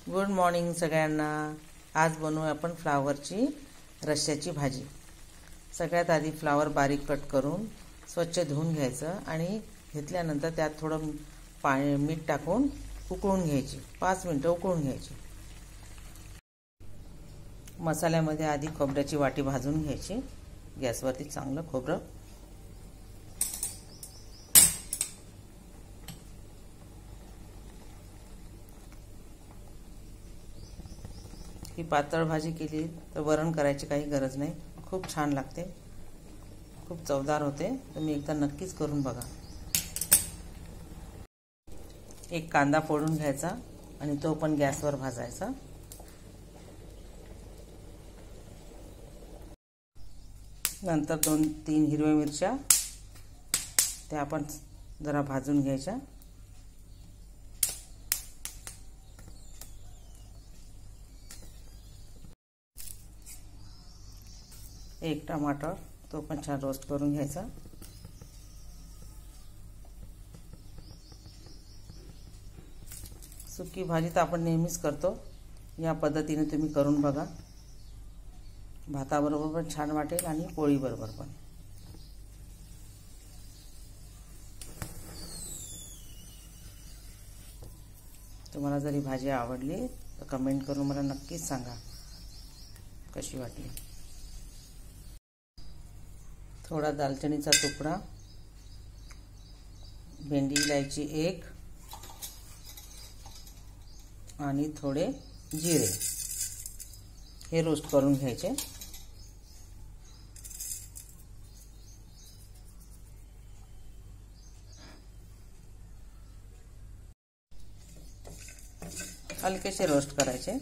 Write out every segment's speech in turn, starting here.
Good morning सगळ्यांना। आज बनवूया आपण फ्लावरची रश्श्याची भाजी। सगळ्यात आधी फ्लावर बारीक कट करून स्वच्छ धुवून घ्यायचं आणि घेतल्यानंतर त्यात थोडं पाणी मीठ टाकून उकळून घ्यायची। 5 मिनिटं उकळून घ्यायची। मसाल्यामध्ये आधी खोबऱ्याची वाटी भाजून घ्यायची। गॅसवरती चांगलं खोबरं ही पातळ भाजी केली तर वरण करायची काही गरज नाही, खूप छान लागते, खूप चवदार होते। तुम्ही एकदा नक्कीच करून बघा। एक कांदा फोडून घ्यायचा आणि तो पण गॅसवर भाजायचा। नंतर 2-3 हिरव्या मिरच्या त्या आपण जरा भाजून घ्यायच्या। एक टमाटर तो पण छान रोस्ट करून घ्यायचा। सुकी भाजी तर आपण नेहमीच करतो, या पद्धतीने तुम्ही करून बघा। भाताबरोबर पण छान वाटेल आणि पोळी बरोबर पण। तुम्हाला जर ही भाजी आवडली तर कमेंट करून मला नक्कीच सांगा कशी वाटली। थोडा दालचिनीचा तुकडा, भेंडी इलायची 1 आणि थोडे जिरे हे रोस्ट करून घ्यायचे। हलकेसे रोस्ट करायचे।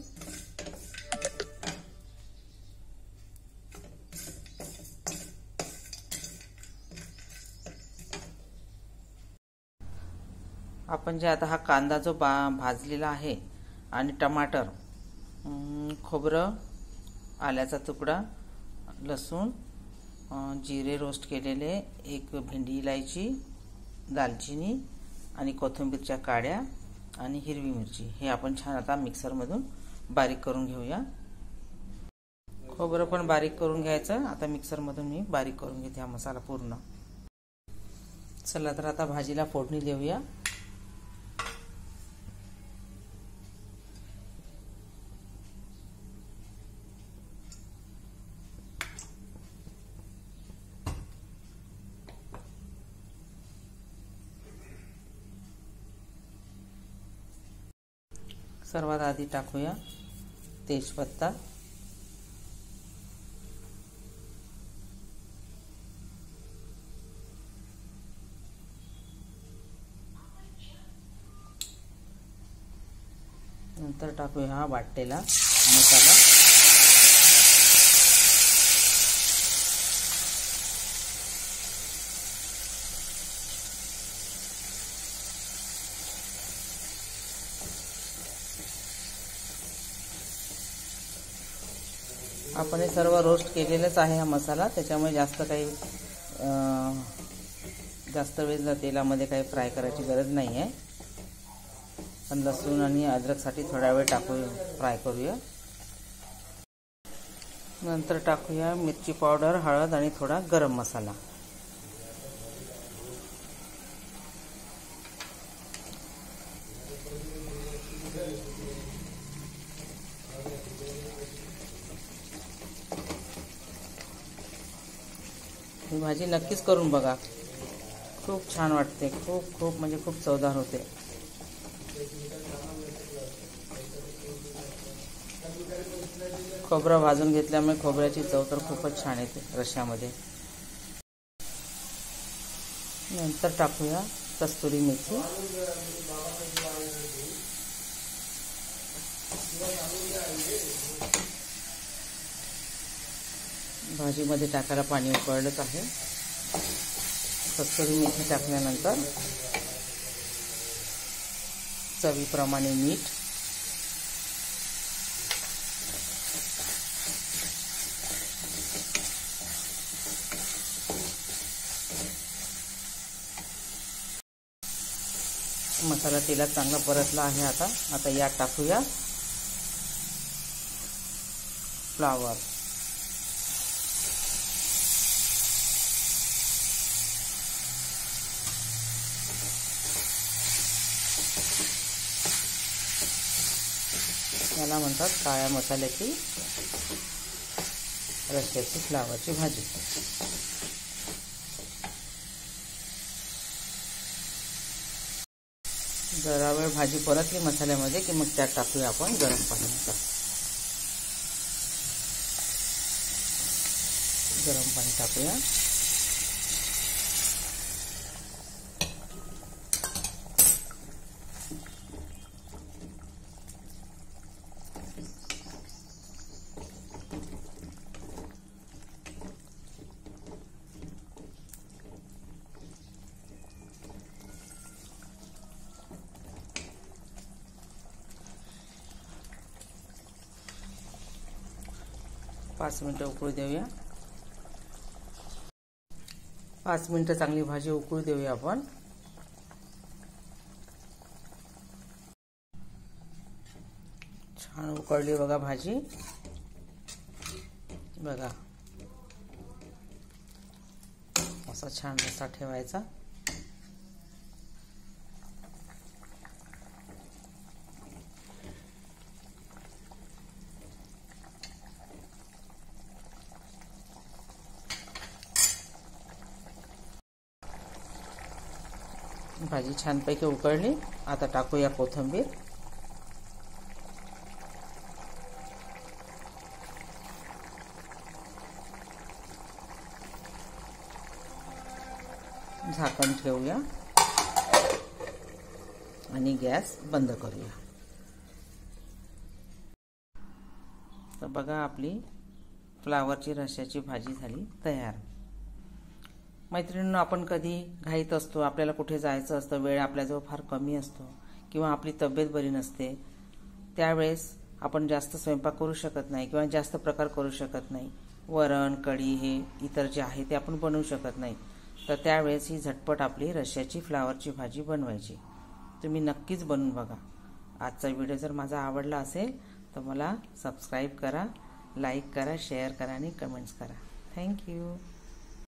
आपण जे आता हा कांदा जो भाजलेला आहे आणि टमाटर, खोबरं, आल्याचा तुकडा, लसूण, जिरे रोस्ट केलेले, एक भेंडी इलायची, दालचिनी आणि कोथिंबीरच्या काड्या आणि हिरवी मिरची हे आपण छान आता मिक्सरमधून बारीक करून घेऊया। खोबरं पण बारीक करून घ्यायचं। आता मिक्सरमधून मी बारीक करून घेते हा मसाला पूर्ण। चला तर आता भाजीला फोडणी देऊया। सर्वात आधी टाकूया तेजपत्ता, नंतर टाकूया हा वाटलेला मसाला, आपण हे सर्व रोस्ट केलेलंच आहे हा मसाला, त्याच्यामुळे जास्त वेळ तेलामध्ये काही फ्राय करायची गरज नाही आहे। पण लसूण आणि अद्रकसाठी थोडा वेळ फ्राय करूया। नंतर टाकूया मिरची पावडर, हळद आणि थोडा गरम मसाला। ही भाजी नक्कीच करून बघा, खूप छान वाटते, खूप म्हणजे खूप चवदार होते। खोबरं भाजून घेतल्यामुळे खोबऱ्याची चव तर खूपच छान येते रश्श्यामध्ये। नंतर टाकूया कस्तुरी मेथी, भाजीमध्ये टाकायला पाणी उकळलंच आहे। कस्तुरी मेथी टाकल्यानंतर चवीप्रमाणे मीठ, मसाला तेलात चांगला परतला आहे। आता यात टाकूया फ्लावर. याला म्हणतात काळ्या मसाल्याची रश्श्याची फ्लावरची भाजी. जरा वेळ भाजी परतली मसाल्यामध्ये की मग त्यात टाकूया आपण गरम पाणी. गरम पाणी टाकूया. पाच मिनिटं उकळू देऊया. 5 मिनिटं चांगली भाजी उकळू देऊया आपण. छान उकळली बघा भाजी. बघा असा छान रस्सा ठेवायचा. भाजी छानपैकी उकळली. आता टाकूया कोथिंबीर. झाकण ठेवूया आणि गॅस बंद करूया. तर बघा आपली फ्लावरची रश्श्याची भाजी झाली तयार. मैत्रिणींनो, आपण कधी घाईत असतो, आपल्याला कुठे जायचं असतं, वेळ आपल्याजवळ फार कमी असतो किंवा आपली तब्येत बरी नसते, त्यावेळेस आपण जास्त स्वयंपाक करू शकत नाही किंवा जास्त प्रकार करू शकत नाही. वरण, कढी हे इतर जे आहे ते आपण बनवू शकत नाही. तर त्यावेळेस ही झटपट आपली रश्श्याची फ्लावरची भाजी बनवायची. तुम्ही नक्कीच बनवून बघा. आजचा व्हिडिओ जर माझा आवडला असेल तर मला सबस्क्राईब करा, लाईक करा, शेअर करा आणि कमेंट्स करा. थँक्यू.